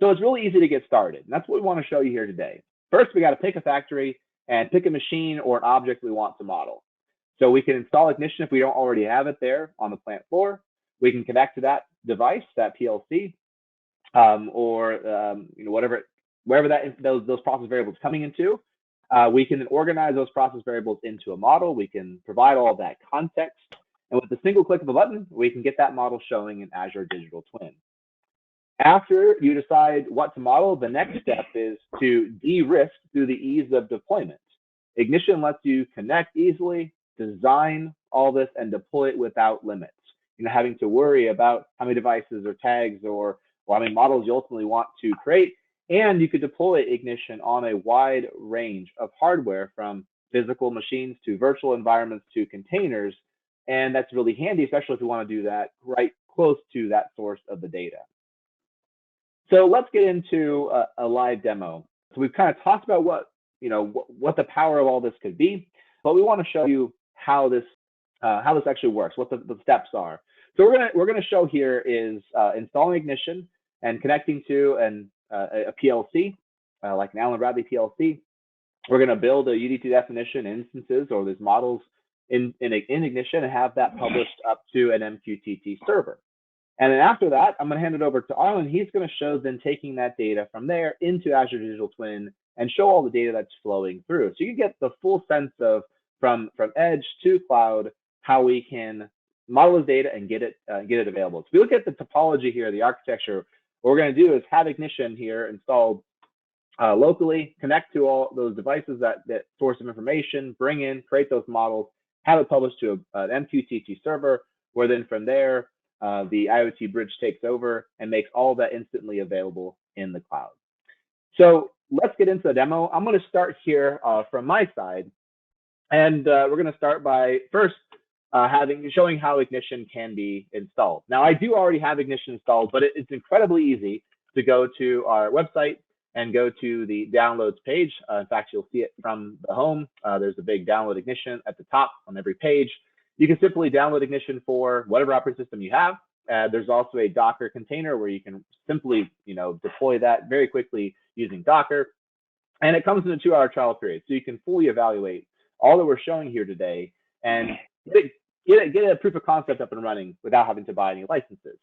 So it's really easy to get started. And that's what we want to show you here today. First, we got to pick a factory and pick a machine or an object we want to model. So we can install Ignition if we don't already have it there on the plant floor. We can connect to that device, that PLC, wherever those process variables coming into. We can organize those process variables into a model. We can provide all of that context. And with a single click of a button, we can get that model showing in Azure Digital Twin. After you decide what to model, the next step is to de-risk through the ease of deployment. Ignition lets you connect easily, design all this, and deploy it without limits. You're not having to worry about how many devices or tags or how many models you ultimately want to create. And you could deploy Ignition on a wide range of hardware, from physical machines to virtual environments to containers. And that's really handy, especially if you want to do that right close to that source of the data. So let's get into a live demo. So we've kind of talked about what the power of all this could be, but we want to show you how this actually works, what the steps are. So we're gonna show here is installing Ignition and connecting to a PLC, like an Allen-Bradley PLC. We're going to build a UDT definition instances or these models in Ignition and have that published up to an MQTT server. And then after that, I'm going to hand it over to Arlen. He's going to show then taking that data from there into Azure Digital Twin and show all the data that's flowing through. So you get the full sense of from edge to cloud, how we can model this data and get it available. So if we look at the topology here, the architecture, what we're going to do is have Ignition here installed locally, connect to all those devices that source of information, bring in, create those models, have it published to an MQTT server, where then from there, the IoT Bridge takes over and makes all that instantly available in the cloud. So let's get into the demo. I'm going to start here from my side. And we're going to start by first showing how Ignition can be installed. Now, I do already have Ignition installed, but it's incredibly easy to go to our website and go to the downloads page. In fact, you'll see it from the home. There's a big download Ignition at the top on every page. You can simply download Ignition for whatever operating system you have. There's also a Docker container where you can simply, deploy that very quickly using Docker. And it comes in a 2-hour trial period, so you can fully evaluate all that we're showing here today and get a proof of concept up and running without having to buy any licenses.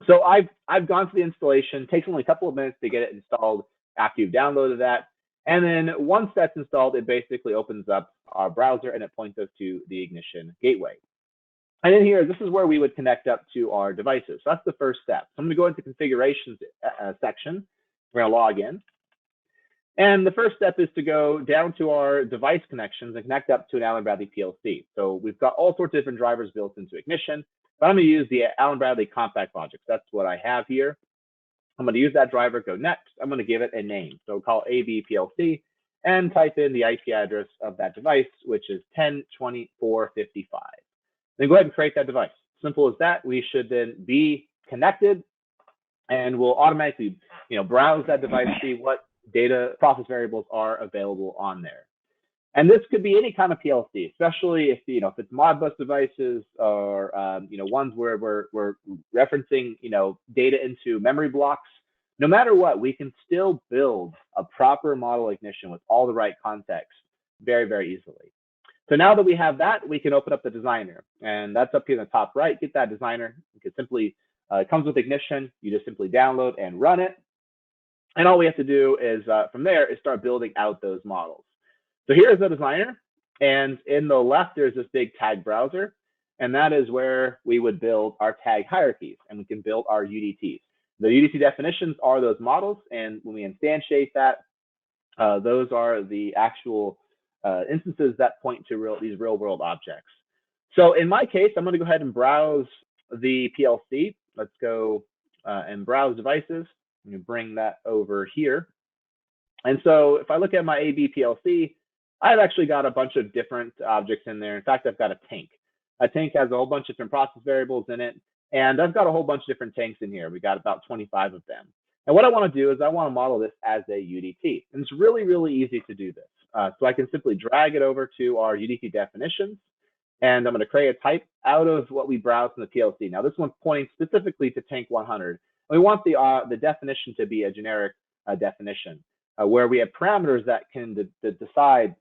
So I've gone through the installation. It takes only a couple of minutes to get it installed after you've downloaded that. And then once that's installed, it basically opens up our browser and it points us to the Ignition gateway. And in here, this is where we would connect up to our devices. So that's the first step. So I'm going to go into configurations section. We're going to log in. And the first step is to go down to our device connections and connect up to an Allen-Bradley PLC. So we've got all sorts of different drivers built into Ignition, but I'm going to use the Allen-Bradley Compact Logic. That's what I have here. I'm going to use that driver, go next. I'm going to give it a name. So call AV PLC and type in the IP address of that device, which is 10.24.55. Then go ahead and create that device. Simple as that. We should then be connected and we'll automatically, browse that device, see what data process variables are available on there. And this could be any kind of PLC, especially if it's Modbus devices or ones where we're referencing data into memory blocks. No matter what, we can still build a proper model Ignition with all the right context very, very easily. So now that we have that, we can open up the designer, and that's up here in the top right. Get that designer. You can simply it comes with Ignition. You just simply download and run it. And all we have to do is from there is start building out those models. So here's the designer. And in the left, there's this big tag browser. And that is where we would build our tag hierarchies. And we can build our UDTs. The UDT definitions are those models. And when we instantiate that, those are the actual instances that point to these real world objects. So in my case, I'm going to go ahead and browse the PLC. Let's go and browse devices. I'm going to bring that over here. And so if I look at my AV PLC, I've actually got a bunch of different objects in there. In fact, I've got a tank. A tank has a whole bunch of different process variables in it. And I've got a whole bunch of different tanks in here. We got about 25 of them. And what I want to do is I want to model this as a UDT. And it's really, really easy to do this. So I can simply drag it over to our UDT definitions. And I'm going to create a type out of what we browsed in the PLC. Now, this one's pointing specifically to tank 100. We want the definition to be a generic definition, where we have parameters that can decide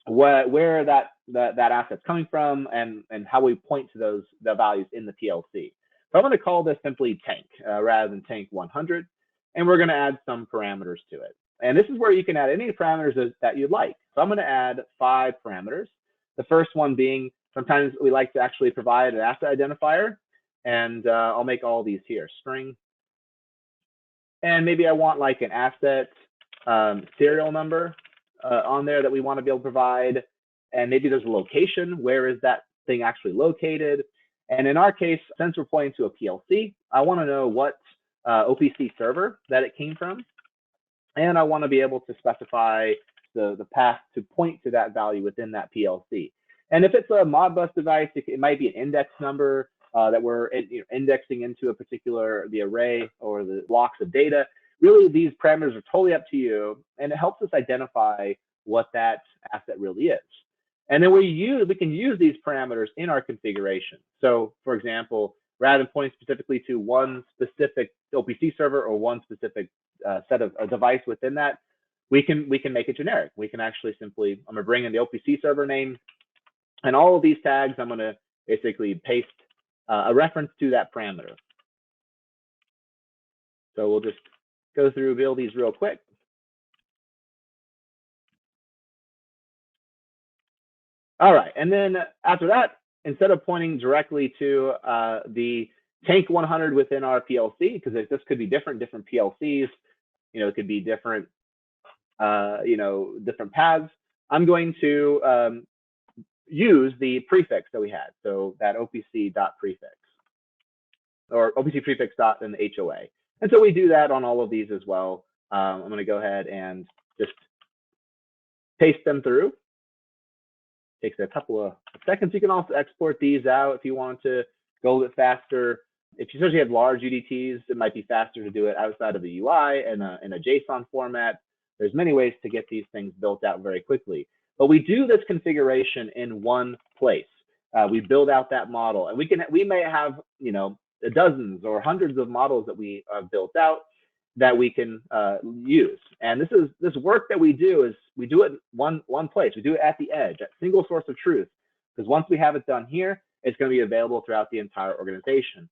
where that asset's coming from and how we point to the values in the PLC. So I'm going to call this simply tank rather than tank 100, and we're going to add some parameters to it. And this is where you can add any parameters that you'd like. So I'm going to add 5 parameters. The first one being, sometimes we like to actually provide an asset identifier, and I'll make all these here, string. And maybe I want like an asset serial number on there that we want to be able to provide. And maybe there's a location. Where is that thing actually located? And in our case, since we're pointing to a PLC, I want to know what OPC server that it came from. And I want to be able to specify the path to point to that value within that PLC. And if it's a Modbus device, it might be an index number that we're indexing into the array or the blocks of data. Really, these parameters are totally up to you, and it helps us identify what that asset really is. And then we can use these parameters in our configuration. So, for example, rather than pointing specifically to one specific OPC server or one specific set of a device within that, we can make it generic. We can actually simply, I'm going to bring in the OPC server name, and all of these tags, I'm going to basically paste a reference to that parameter. So we'll just go through, build these real quick. All right, and then after that, instead of pointing directly to the tank 100 within our PLC, because this could be different PLCs, it could be different, different paths. I'm going to use the prefix that we had, so that OPC dot prefix, or OPC prefix dot and the HOA. And so we do that on all of these as well. I'm going to go ahead and just paste them through. Takes a couple of seconds. You can also export these out if you want to go a little bit faster. If you especially have large UDTs, it might be faster to do it outside of the UI and in a JSON format. There's many ways to get these things built out very quickly. But we do this configuration in one place. We build out that model, and we may have dozens or hundreds of models that we built out that we can use. And this work that we do is we do it in one place. We do it at the edge, at single source of truth. Because once we have it done here, it's going to be available throughout the entire organization.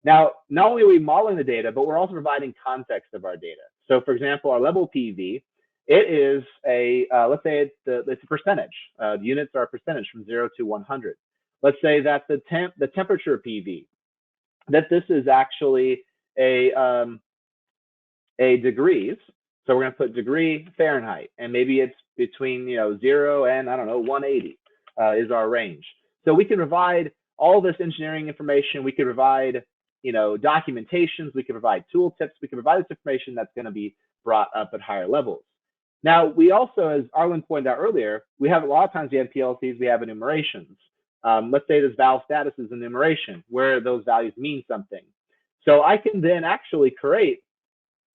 Now, not only are we modeling the data, but we're also providing context of our data. So, for example, our level PV, it is let's say it's a percentage. The units are a percentage from 0 to 100. Let's say that the temperature PV, that this is actually a degrees. So we're going to put degree Fahrenheit, and maybe it's between 0 and 180 is our range. So we can provide all this engineering information. We can provide documentations. We can provide tooltips. We can provide this information that's going to be brought up at higher levels. Now, we also, as Arlen pointed out earlier, we have a lot of times we have PLCs, we have enumerations. Let's say this valve status is enumeration, where those values mean something. So I can then actually create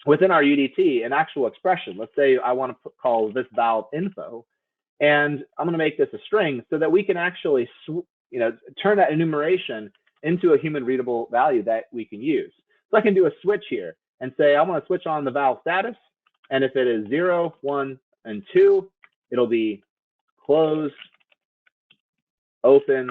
within our UDT an actual expression. Let's say I want to call this valve info, and I'm going to make this a string so that we can actually turn that enumeration into a human readable value that we can use. So I can do a switch here and say I want to switch on the valve status. And if it is 0, 1, and 2, it'll be closed, open,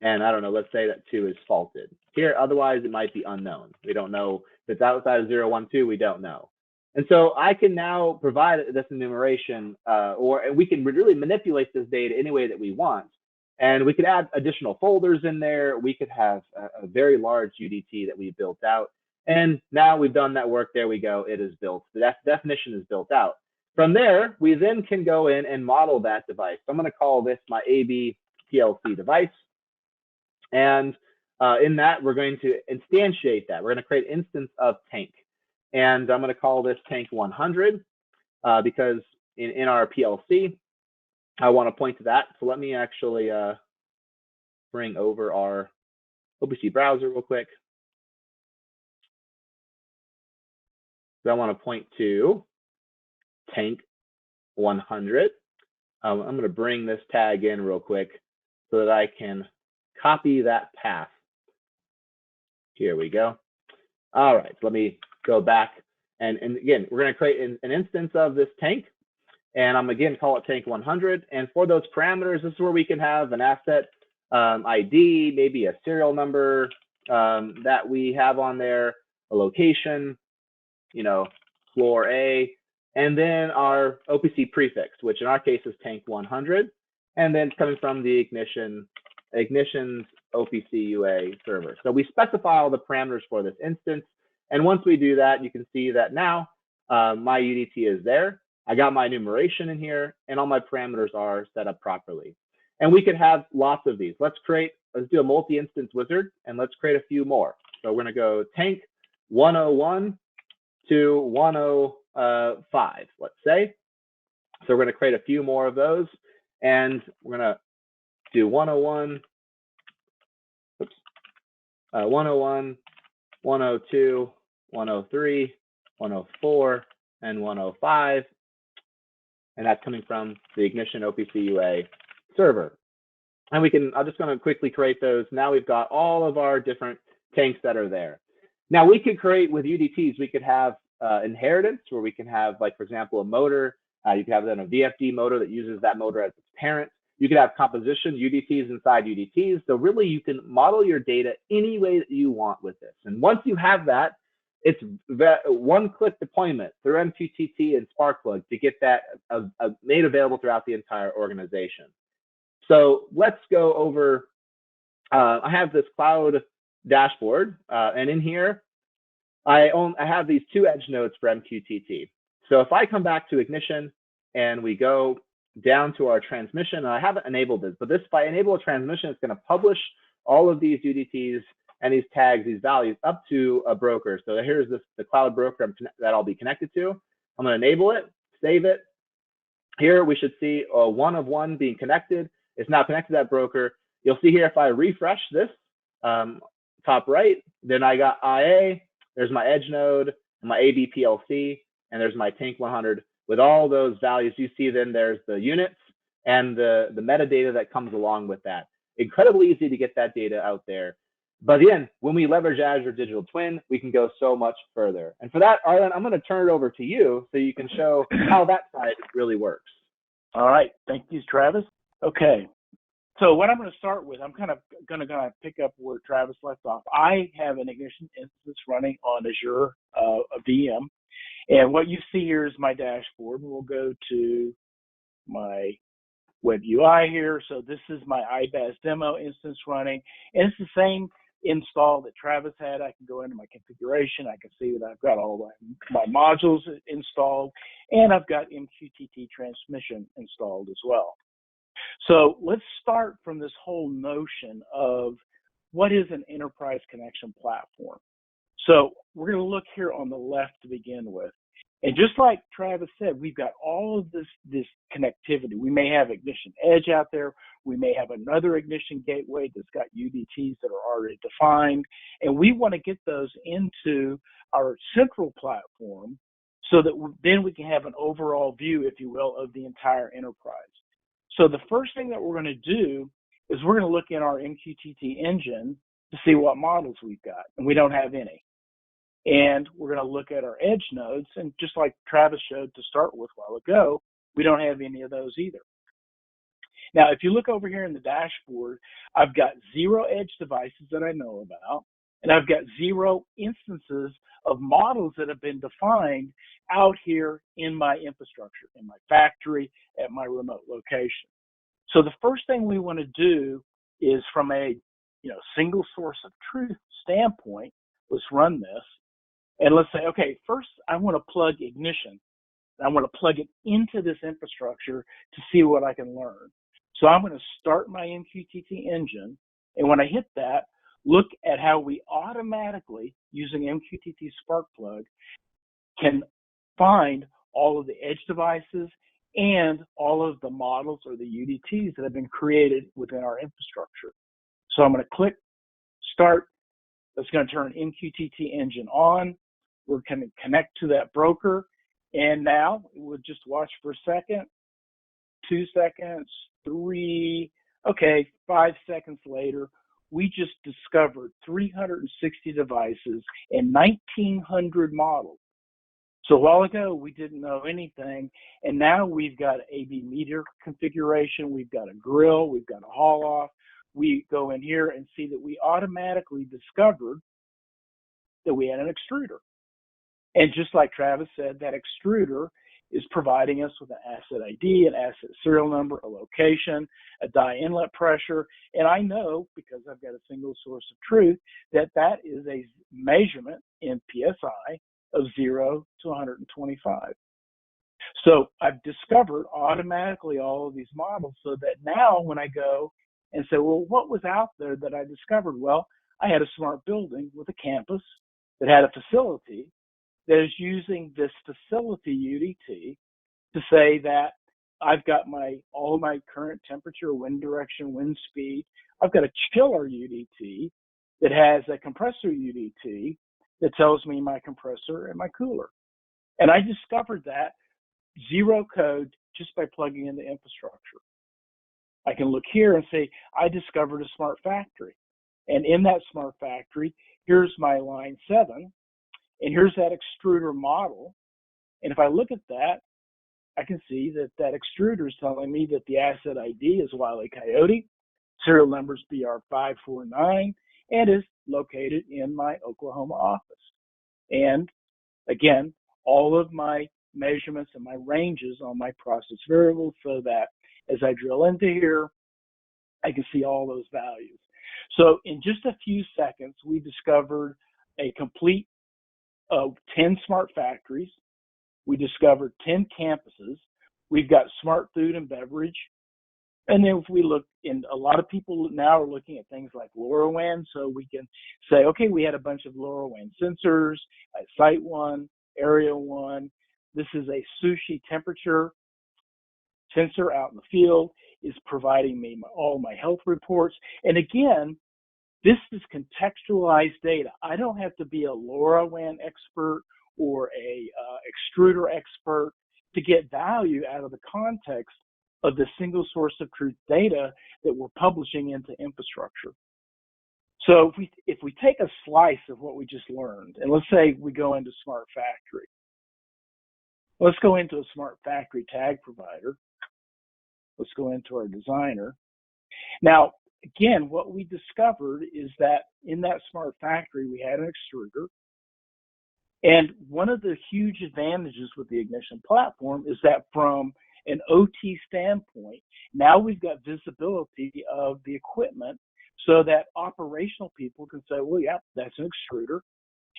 and let's say that 2 is faulted. Here, otherwise, it might be unknown. We don't know if it's outside of 0, 1, 2, we don't know. And so I can now provide this enumeration, and we can really manipulate this data any way that we want. And we could add additional folders in there. We could have a very large UDT that we built out. And now we've done that work. There we go. It is built. The definition is built out. From there, we then can go in and model that device. So I'm going to call this my AB PLC device. And in that, we're going to instantiate that. We're going to create an instance of tank. And I'm going to call this tank 100 because in our PLC, I want to point to that. So let me actually bring over our OPC browser real quick. So I want to point to tank 100. I'm going to bring this tag in real quick so that I can copy that path. Here we go. All right, so let me go back. And again, we're going to create an instance of this tank. And I'm again call it tank 100. And for those parameters, this is where we can have an asset ID, maybe a serial number that we have on there, a location, floor A, and then our OPC prefix, which in our case is tank 100, and then coming from the ignition's OPC UA server. So we specify all the parameters for this instance. And once we do that, you can see that now my UDT is there. I got my enumeration in here, and all my parameters are set up properly. And we could have lots of these. Let's do a multi-instance wizard, and let's create a few more. So we're going to go tank 101 to 105, let's say. So we're going to create a few more of those, and we're going to do 101, 101, 102, 103, 104, and 105. And that's coming from the Ignition OPC UA server. And I'm just going to quickly create those. Now we've got all of our different tanks that are there. Now we could create with UDTs, we could have inheritance, where we can have, like, for example, a motor. You could have then a VFD motor that uses that motor as its parent. You could have composition, UDTs inside UDTs. So really you can model your data any way that you want with this. And once you have that, it's one-click deployment through MQTT and Sparkplug to get that made available throughout the entire organization. So let's go over, I have this cloud dashboard, and in here, I have these two edge nodes for MQTT. So if I come back to Ignition and we go down to our transmission, and I haven't enabled this, but if I enable a transmission, it's going to publish all of these UDTs and these tags, these values, up to a broker. So here's the cloud broker that I'll be connected to. I'm going to enable it, save it. Here we should see a 1 of 1 being connected. It's now connected to that broker. You'll see here if I refresh this, top right, then I got IA, there's my edge node, my AB PLC, and there's my tank 100 with all those values. You see then there's the units and the metadata that comes along with that. Incredibly easy to get that data out there. But again, when we leverage Azure Digital Twin, we can go so much further. And for that, Arlen, I'm going to turn it over to you so you can show how that side really works. All right. Thank you, Travis. Okay. So what I'm going to start with, I'm kind of going to pick up where Travis left off. I have an Ignition instance running on Azure, a VM. And what you see here is my dashboard. We'll go to my web UI here. So this is my IBAS demo instance running. And it's the same install that Travis had. I can go into my configuration. I can see that I've got all my modules installed, and I've got MQTT transmission installed as well. So let's start from this whole notion of what is an enterprise connection platform. So we're going to look here on the left to begin with. And just like Travis said, we've got all of this connectivity. We may have Ignition Edge out there. We may have another Ignition gateway that's got UDTs that are already defined. And we want to get those into our central platform so that then we can have an overall view, if you will, of the entire enterprise. So the first thing that we're going to do is we're going to look in our MQTT engine to see what models we've got, and we don't have any. And we're going to look at our edge nodes, and just like Travis showed to start with a while ago, we don't have any of those either. Now, if you look over here in the dashboard, I've got 0 edge devices that I know about, and I've got 0 instances of models that have been defined out here in my infrastructure, in my factory, at my remote location. So the first thing we want to do is, from a single source of truth standpoint, let's run this. And let's say, okay, first I want to plug Ignition. I want to plug it into this infrastructure to see what I can learn. So I'm going to start my MQTT engine. And when I hit that, look at how we automatically, using MQTT Sparkplug, can find all of the edge devices and all of the models or the UDTs that have been created within our infrastructure. So I'm going to click Start. That's going to turn MQTT engine on. We're going to connect to that broker. And now we'll just watch for a second, 2 seconds, 3, okay, 5 seconds later, we just discovered 360 devices and 1,900 models. So a while ago, we didn't know anything, and now we've got AV meter configuration, we've got a grill, we've got a haul-off. We go in here and see that we automatically discovered that we had an extruder. And just like Travis said, that extruder is providing us with an asset ID, an asset serial number, a location, a die inlet pressure. And I know, because I've got a single source of truth, that that is a measurement in PSI of 0 to 125. So I've discovered automatically all of these models, so that now when I go and say, well, what was out there that I discovered? Well, I had a smart building with a campus that had a facility that is using this facility UDT to say that I've got all my current temperature, wind direction, wind speed. I've got a chiller UDT that has a compressor UDT that tells me my compressor and my cooler. And I discovered that zero code just by plugging in the infrastructure. I can look here and say, I discovered a smart factory. And in that smart factory, here's my line 7, and here's that extruder model. And if I look at that, I can see that that extruder is telling me that the asset ID is Wile E. Coyote, serial number is BR549, and is located in my Oklahoma office. And again, all of my measurements and my ranges on my process variables, so that as I drill into here, I can see all those values. So in just a few seconds, we discovered a complete 10 smart factories. We discovered 10 campuses. We've got smart food and beverage. And then if we look, and a lot of people now are looking at things like LoRaWAN, so we can say, okay, we had a bunch of LoRaWAN sensors, Site 1, Area 1. This is a sushi temperature sensor out in the field, is providing me all my health reports. And again, this is contextualized data. I don't have to be a LoRaWAN expert or a extruder expert to get value out of the context of the single source of truth data that we're publishing into infrastructure. So if we take a slice of what we just learned, and let's say we go into Smart Factory. Let's go into a Smart Factory tag provider. Let's go into our designer. Now, again, what we discovered is that in that Smart Factory, we had an extruder. And one of the huge advantages with the Ignition platform is that from an OT standpoint, now we've got visibility of the equipment so that operational people can say, well, yeah, that's an extruder.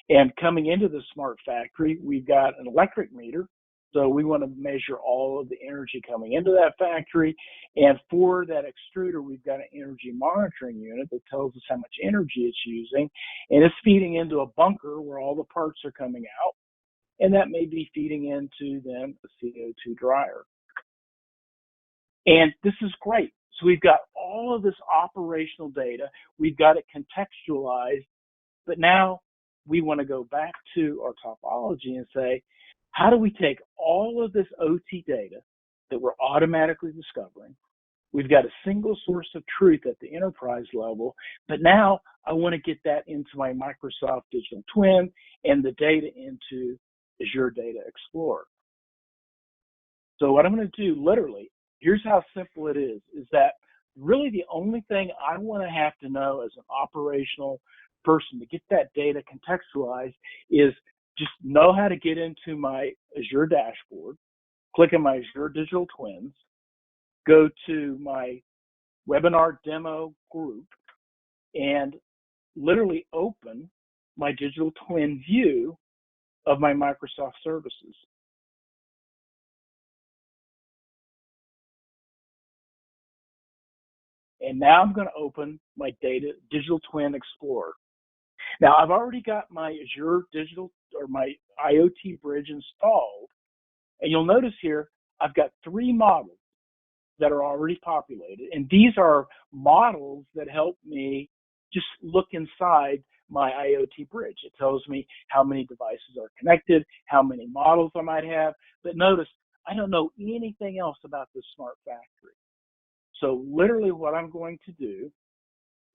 And coming into the Smart Factory, we've got an electric meter. So we want to measure all of the energy coming into that factory. And for that extruder, we've got an energy monitoring unit that tells us how much energy it's using. And it's feeding into a bunker where all the parts are coming out. And that may be feeding into then a CO2 dryer. And this is great. So we've got all of this operational data. We've got it contextualized. But now we want to go back to our topology and say, how do we take all of this OT data that we're automatically discovering? We've got a single source of truth at the enterprise level, but now I want to get that into my Microsoft Digital Twin and the data into Azure Data Explorer. So what I'm going to do, literally, here's how simple it is that really the only thing I want to have to know as an operational person to get that data contextualized is just know how to get into my Azure dashboard, click on my Azure Digital Twins, go to my webinar demo group, and literally open my Digital Twin view of my Microsoft services. And now I'm going to open my Digital Twin Explorer. Now I've already got my Azure Digital or my IoT Bridge installed, and you'll notice here I've got 3 models that are already populated, and these are models that help me just look inside my IoT Bridge. It tells me how many devices are connected, how many models I might have, but notice I don't know anything else about this smart factory. So literally what I'm going to do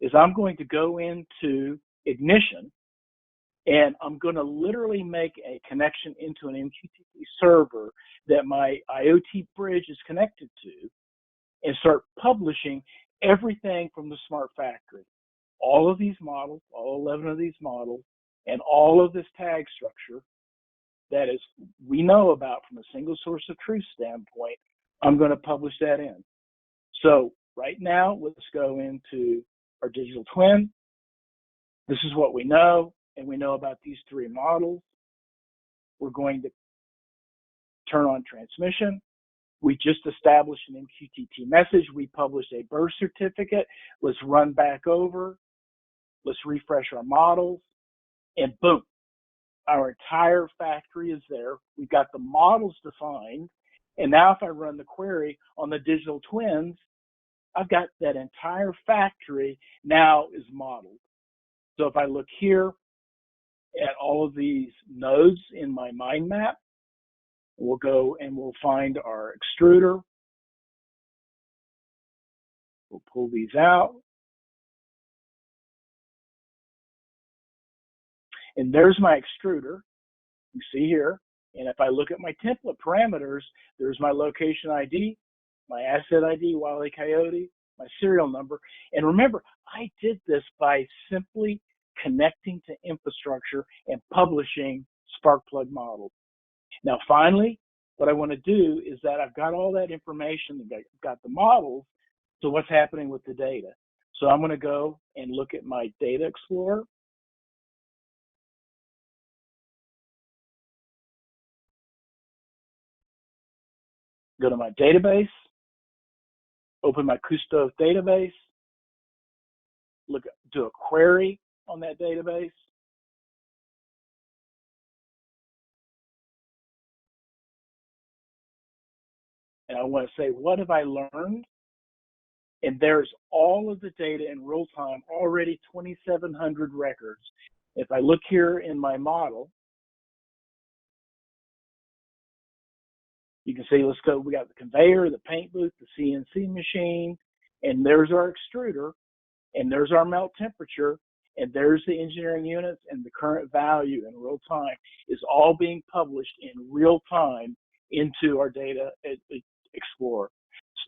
is I'm going to go into Ignition, and I'm going to literally make a connection into an MQTT server that my IoT bridge is connected to, and start publishing everything from the smart factory. All of these models, all 11 of these models, and all of this tag structure that is we know about from a single source of truth standpoint, I'm going to publish that in. So right now, let's go into our digital twin. This is what we know, and we know about these three models. We're going to turn on transmission. We just established an MQTT message. We published a birth certificate. Let's run back over. Let's refresh our models, and boom, our entire factory is there. We've got the models defined, and now if I run the query on the digital twins, I've got that entire factory now is modeled. So if I look here at all of these nodes in my mind map, we'll go and we'll find our extruder. We'll pull these out. And there's my extruder, you see here. And if I look at my template parameters, there's my location ID, my asset ID, Wile E. Coyote, my serial number. And remember, I did this by simply connecting to infrastructure and publishing Sparkplug models. Now, finally, what I want to do is that I've got all that information, I've got the models, so what's happening with the data? So I'm going to go and look at my Data Explorer. Go to my database, open my Custo database, do a query on that database. And I want to say, what have I learned? And there's all of the data in real time, already 2,700 records. If I look here in my model, you can see, let's go, we got the conveyor, the paint booth, the CNC machine, and there's our extruder, and there's our melt temperature, and there's the engineering units, and the current value in real time is all being published in real time into our Data Explorer.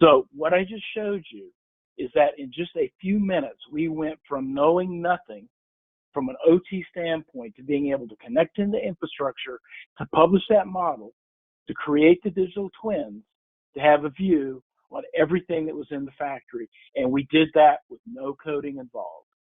So what I just showed you is that in just a few minutes, we went from knowing nothing from an OT standpoint to being able to connect into infrastructure, to publish that model, to create the digital twins, to have a view on everything that was in the factory. And we did that with no coding involved.